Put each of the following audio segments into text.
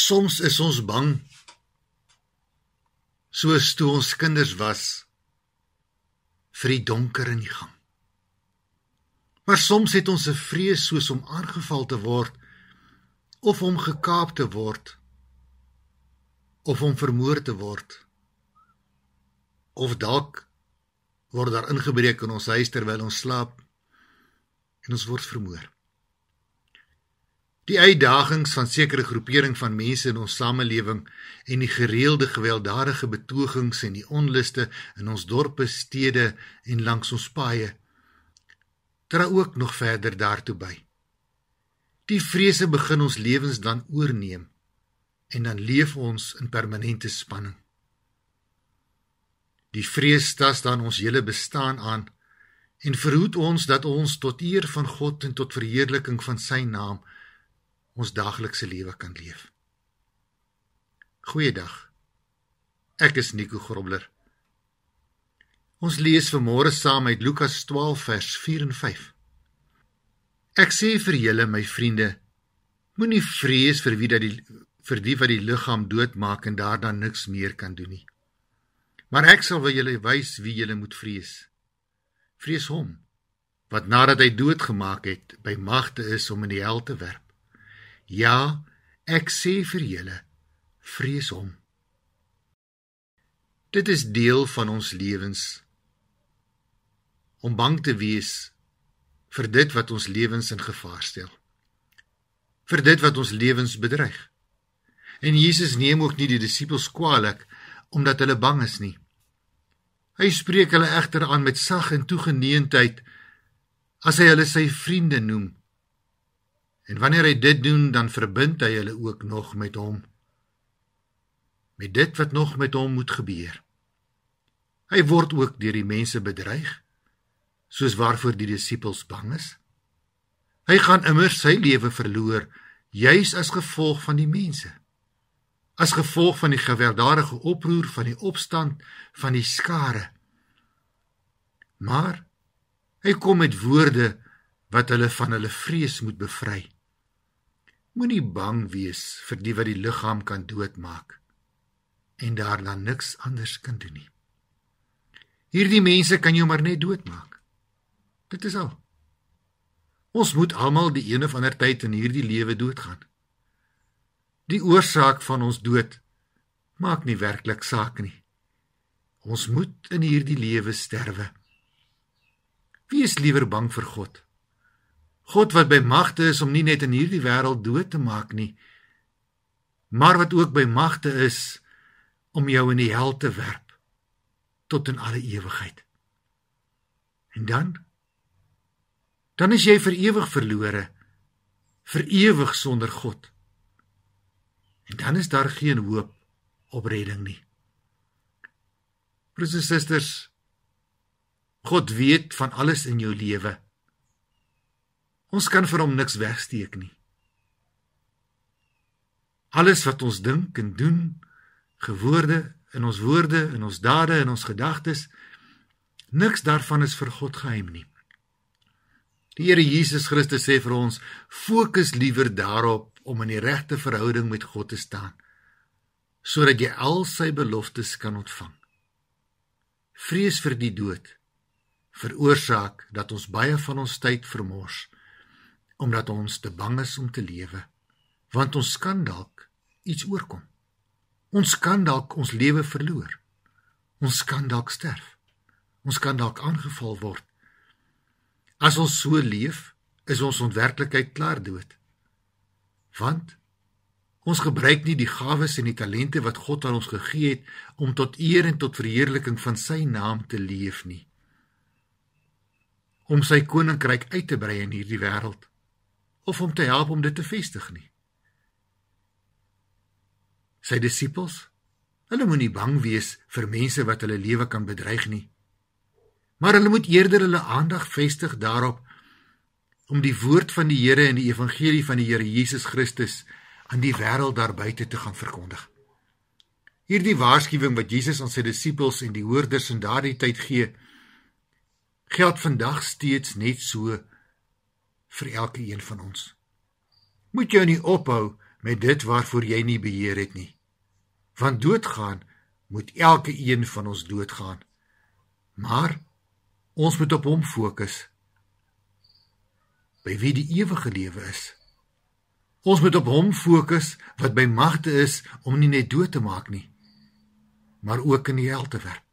Soms is ons bang, soos toe ons kinders was, vir die donker in die gang. Maar soms het ons 'n vrees soos om aangeval te word, of om gekaap te word, of om vermoor te word, of dalk word daar ingebreek in ons huis terwyl ons slaap, en ons word vermoor. Die uitdagings van sekere groepering van mense in ons samelewing en die gereelde gewelddadige betogings en die onluste in ons dorpe, stede en langs ons paaie, dra ook nog verder daartoe by. Die vrese begin ons lewens dan oorneem en dan leef ons in permanente spanning. Die vrees tas dan ons hele bestaan aan en verhoed ons dat ons tot eer van God en tot verheerliking van sy naam ons daaglikse lewe kan leef. Goeiedag, ek is Nico Grobler. Ons lees vanmôre saam uit Lukas 12 vers 4 en 5. Ek sê vir julle, my vriende, moenie vrees vir die wat die liggaam doodmaak en daarna niks meer kan doen nie. Maar ek sal vir julle wys wie julle moet vrees. Vrees hom, wat nadat hy doodgemaak het, by magte is om in die hel te werp. Ja, ek sê vir julle, vrees hom. Dit is deel van ons lewens, om bang te wees vir dit wat ons lewens in gevaar stel, vir dit wat ons lewens bedreig. En Jesus neem ook nie die disippels kwaadlik, omdat hulle bang is nie. Hy spreek hulle egter aan met sag en toegeneentheid, as hy hulle sy vriende noem. En wanneer hy dit doen, dan verbind hy hulle ook nog met hom, met dit wat nog met hom moet gebeur. Hy word ook deur die mense bedreig, soos waarvoor die disippels bang is. Hy gaan immer sy lewe verloor, juis as gevolg van die mense, as gevolg van die gewelddadige oproer, van die opstand, van die skare. Maar hy kom met woorde wat hulle van hulle vrees moet bevry. Moenie bang wees vir die wat die liggaam kan doodmaak en daarna niks anders kan doen nie. Hierdie mense kan jou maar net doodmaak. Dit is al. Ons moet almal die een of ander tyd in hierdie lewe doodgaan. Die oorsaak van ons dood maak nie werklik saak nie. Ons moet in hierdie lewe sterwe. Wie is liewer bang vir God? God wat by magte is om nie net in hierdie wêreld dood te maak nie, maar wat ook by magte is om jou in die hel te werp, tot in alle ewigheid. En dan is jy vir ewig verlore, vir ewig sonder God. En dan is daar geen hoop op redding nie. Broers en susters, God weet van alles in jou lewe. Ons kan vir hom niks wegsteek nie. Alles wat ons dink en doen, gewoorde, in ons dade, in ons gedagtes, niks daarvan is vir God geheim nie. Die Here Jesus Christus sê vir ons, fokus liewer daarop om in die regte verhouding met God te staan, sodat jy al sy beloftes kan ontvang. Vrees vir die dood veroorsaak dat ons baie van ons tyd vermors, omdat ons te bang is om te lewe, want ons kan dalk iets oorkom. Ons kan dalk ons lewe verloor. Ons kan dalk sterf. Ons kan dalk aangeval word. As ons so leef, is ons onwerklikheid klaar dood. Want ons gebruik nie die gawes en die talente wat God aan ons gegee het, om tot eer en tot verheerliking van sy naam te leef nie. Om sy koninkryk uit te brei in hierdie wêreld, of om te help om dit te vestig nie. Sy disippels, hulle moet nie bang wees vir mense wat hulle lewe kan bedreig nie, maar hulle moet eerder hulle aandag vestig daarop, om die woord van die Here en die evangelie van die Here Jesus Christus aan die wêreld daar buite te gaan verkondig. Hierdie waarskuwing wat Jesus aan sy disippels en die hoorders in daardie tyd gee, geld vandag steeds net so vir elke een van ons. Moet jou nie ophou met dit waarvoor jy nie beheer het nie. Want doodgaan moet elke een van ons doodgaan. Maar ons moet op hom fokus, by wie die ewige lewe is. Ons moet op hom fokus wat by magte is om nie net dood te maak nie, maar ook in die hel te werp.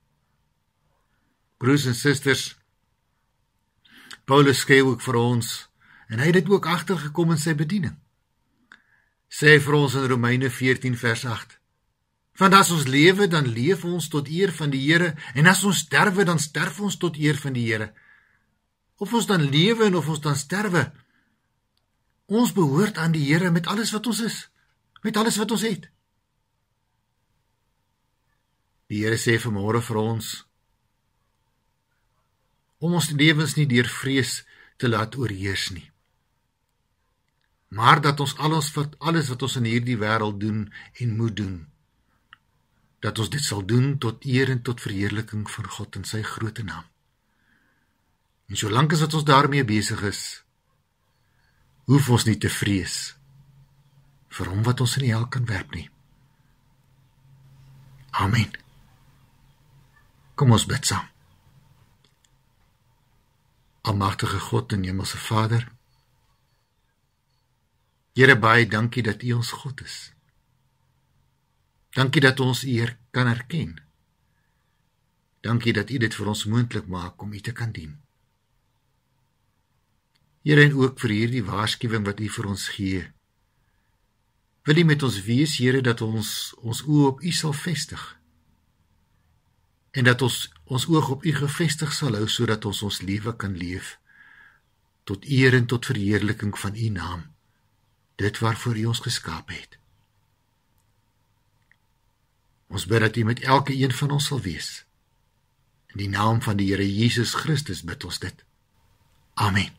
Broers en susters, Paulus skryf ook vir ons, en hy het dit ook agtergekom in sy bediening. Sê vir ons in Romeine 14 vers 8, want as ons lewe, dan leef ons tot eer van die Here, en as ons sterwe, dan sterf ons tot eer van die Here. Of ons dan lewe en of ons dan sterwe, ons behoort aan die Here met alles wat ons is, met alles wat ons het. Die Here sê vanmôre vir ons, om ons lewens nie deur vrees te laat oorheers nie, maar dat ons alles wat ons in hierdie wêreld doen en moet doen, dat ons dit sal doen tot eer en tot verheerliking van God in sy groote naam. En solank as wat ons daarmee besig is, hoef ons nie te vrees vir hom wat ons in die hel kan werp nie. Amen. Kom ons bid saam. Almagtige God en Hemelse Vader, Here, baie dankie dat U ons God is. Dankie dat ons U kan erken. Dankie dat U dit vir ons moontlik maak om U te kan dien. Here, en ook vir hierdie waarskuwing wat U vir ons gee. Wil U met ons wees, Here, dat ons oë op U sal vestig. En dat ons oog op U gefestig sal hou, sodat ons lewe kan leef, tot eer en tot verheerliking van U naam, dit waarvoor U ons geskaap het. Ons bid dat U met elke een van ons sal wees. In die naam van die Here Jesus Christus bid ons dit. Amen.